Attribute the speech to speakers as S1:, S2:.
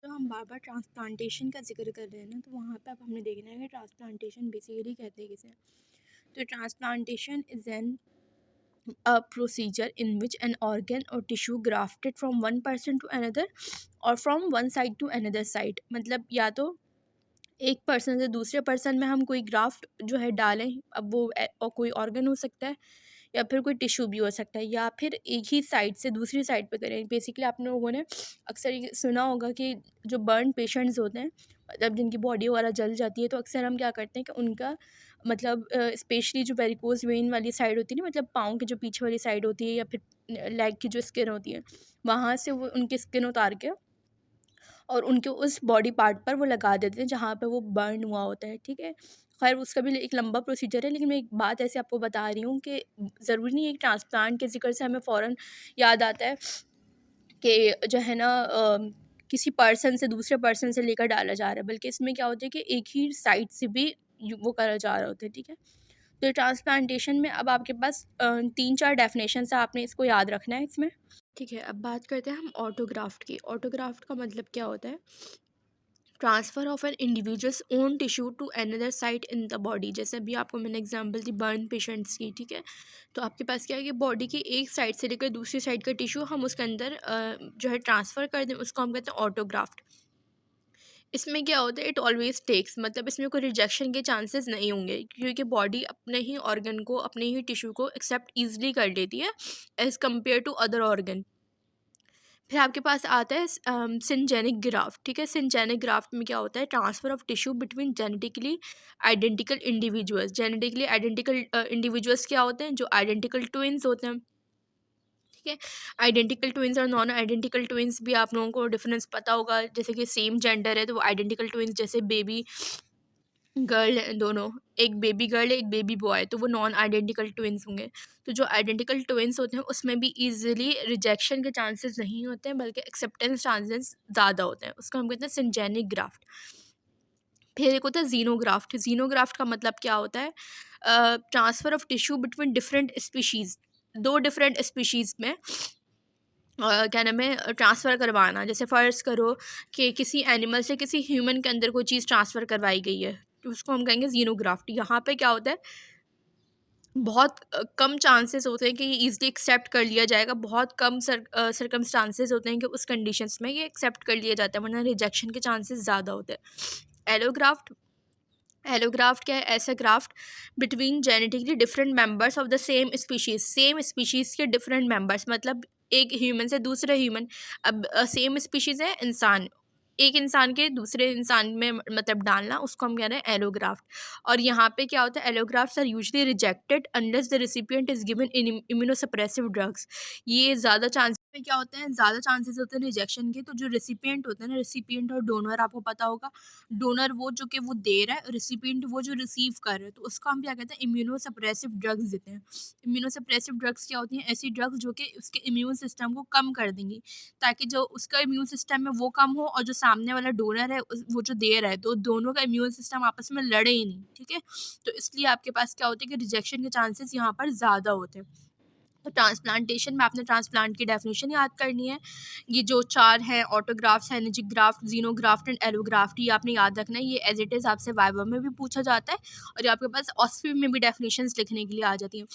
S1: तो हम बार बार ट्रांसप्लांटेशन का जिक्र कर रहे हैं ना, तो वहाँ पे अब हमने देखना है कि ट्रांसप्लांटेशन बेसिकली कहते हैं किसे। तो transplantation is an a procedure in which an organ or tissue grafted from one person to another or from one side to another side, मतलब या तो एक पर्सन से दूसरे पर्सन में हम कोई ग्राफ्ट जो है डालें, अब वो और कोई ऑर्गन हो सकता है या फिर कोई टिश्यू भी हो सकता है, या फिर एक ही साइड से दूसरी साइड पे करें। बेसिकली आप लोगों ने अक्सर ये सुना होगा कि जो बर्न पेशेंट्स होते हैं, मतलब जिनकी बॉडी वगैरह जल जाती है, तो अक्सर हम क्या करते हैं कि उनका मतलब स्पेशली जो वेरिकोज वेन वाली साइड होती है ना, मतलब पाँव की जो पीछे वाली साइड होती है या फिर लेग की जो स्किन होती है, वहाँ से वो उनकी स्किन उतार के और उनके उस बॉडी पार्ट पर वो लगा देते हैं जहाँ पे वो बर्न हुआ होता है, ठीक है। खैर उसका भी एक लंबा प्रोसीजर है, लेकिन मैं एक बात ऐसे आपको बता रही हूँ कि ज़रूरी नहीं है कि ट्रांसप्लांट के ज़िक्र से हमें फ़ौरन याद आता है कि जो है ना किसी पर्सन से दूसरे पर्सन से लेकर डाला जा रहा है, बल्कि इसमें क्या होता है कि एक ही साइड से भी वो करा जा रहा होता है, ठीक है। तो ट्रांसप्लांटेशन में अब आपके पास 3-4 डेफिनेशन है, आपने इसको याद रखना है इसमें, ठीक है। अब बात करते हैं हम ऑटोग्राफ्ट की। ऑटोग्राफ्ट का मतलब क्या होता है? Transfer of an individual's own tissue to another site in the body. जैसे अभी आपको मैंने एग्जांपल दी बर्न पेशेंट्स की, ठीक है। तो आपके पास क्या है कि बॉडी की एक साइड से लेकर दूसरी साइड का टिश्यू हम उसके अंदर जो है ट्रांसफ़र कर दें, उसको हम कहते हैं ऑटोग्राफ्ट। इसमें क्या होता है, इट ऑलवेज टेक्स, मतलब इसमें कोई रिजेक्शन के चांसेस नहीं होंगे, क्योंकि बॉडी अपने ही ऑर्गन को, अपने ही टिश्यू को एक्सेप्ट ईजिली कर लेती है as compare to other organ. फिर आपके पास आता है सिंजेनिक ग्राफ्ट, ठीक है। सिंजेनिक ग्राफ्ट में क्या होता है? Transfer of tissue between genetically identical individuals. Genetically identical individuals क्या होते हैं? जो आइडेंटिकल ट्विन्स होते हैं, ठीक है। आइडेंटिकल ट्विन्स और नॉन आइडेंटिकल ट्विन्स भी आप लोगों को डिफरेंस पता होगा। जैसे कि सेम जेंडर है तो वो आइडेंटिकल ट्विन्स, जैसे बेबी गर्ल है दोनों, एक बेबी गर्ल है एक बेबी बॉय, तो वो नॉन आइडेंटिकल ट्विन्स होंगे। तो जो आइडेंटिकल ट्विन्स होते हैं उसमें भी ईजिली रिजेक्शन के चांसेस नहीं होते हैं, बल्कि एक्सेप्टेंस चांसेस ज़्यादा होते हैं। उसको हम कहते हैं सिंजेनिक ग्राफ्ट। फिर एक होता है जीनोग्राफ्ट। जीनोग्राफ्ट का मतलब क्या होता है? Transfer of tissue between different species, दो डिफरेंट स्पीशीज़ में क्या नाम है, ट्रांसफ़र करवाना। जैसे फ़र्ज़ करो कि किसी एनिमल से किसी ह्यूमन के अंदर कोई चीज़ ट्रांसफ़र करवाई गई है, तो उसको हम कहेंगे जीनोग्राफ्ट। यहाँ पे क्या होता है, बहुत कम चांसेस होते हैं कि ये ईज़िली एक्सेप्ट कर लिया जाएगा, बहुत कम सर्कमस्टांसेस होते हैं कि उस कंडीशंस में ये एक्सेप्ट कर लिया जाता है, वरना रिजेक्शन के चांसेस ज़्यादा होते हैं। एलोग्राफ्ट। एलोग्राफ्ट क्या है? ऐसा graft between genetically different members of the same species. Same species के डिफरेंट मेंबर्स, मतलब एक ह्यूमन से दूसरे ह्यूमन। अब सेम स्पीशीज़ है इंसान, एक इंसान के दूसरे इंसान में मतलब डालना, उसको हम कह रहे हैं एलोग्राफ्ट। और यहाँ पे क्या होता है? Allografts are usually rejected unless the recipient is given immunosuppressive drugs. ये ज़्यादा चांसेस में क्या होते हैं? ज़्यादा चांसेस होते हैं रिजेक्शन के। तो जो रिसिपिएंट होते हैं ना, रिसिपिएंट और डोनर आपको पता होगा। डोनर वो जो कि वो दे रहा है, रिसिपिएंट वो जो रिसीव कर रहा है, तो उसको हम क्या कहते हैं? इम्यूनोसप्रेसिव ड्रग्स देते हैं। इम्यूनोसप्रेसिव ड्रग्स क्या होती हैं? ऐसी ड्रग्स जो कि उसके इम्यून सिस्टम को कम कर देंगी, ताकि जो उसका इम्यून सिस्टम है वो कम हो और जो सामने वाला डोनर है वो जो दे रहा है, तो दोनों का इम्यून सिस्टम आपस में लड़े ही नहीं, ठीक है। तो इसलिए आपके पास क्या होता है कि रिजेक्शन के चांसेस यहाँ पर ज़्यादा होते हैं। तो ट्रांसप्लांटेशन में आपने ट्रांसप्लांट की डेफिनेशन याद करनी है। ये जो 4 हैं, autograft, syngeneic graft, xenograft and allograft, ये आपने याद रखना है। ये एज इट इज़ आपसे वाइवा में भी पूछा जाता है और ये आपके पास ऑस्फी में भी डेफिनेशंस लिखने के लिए आ जाती हैं।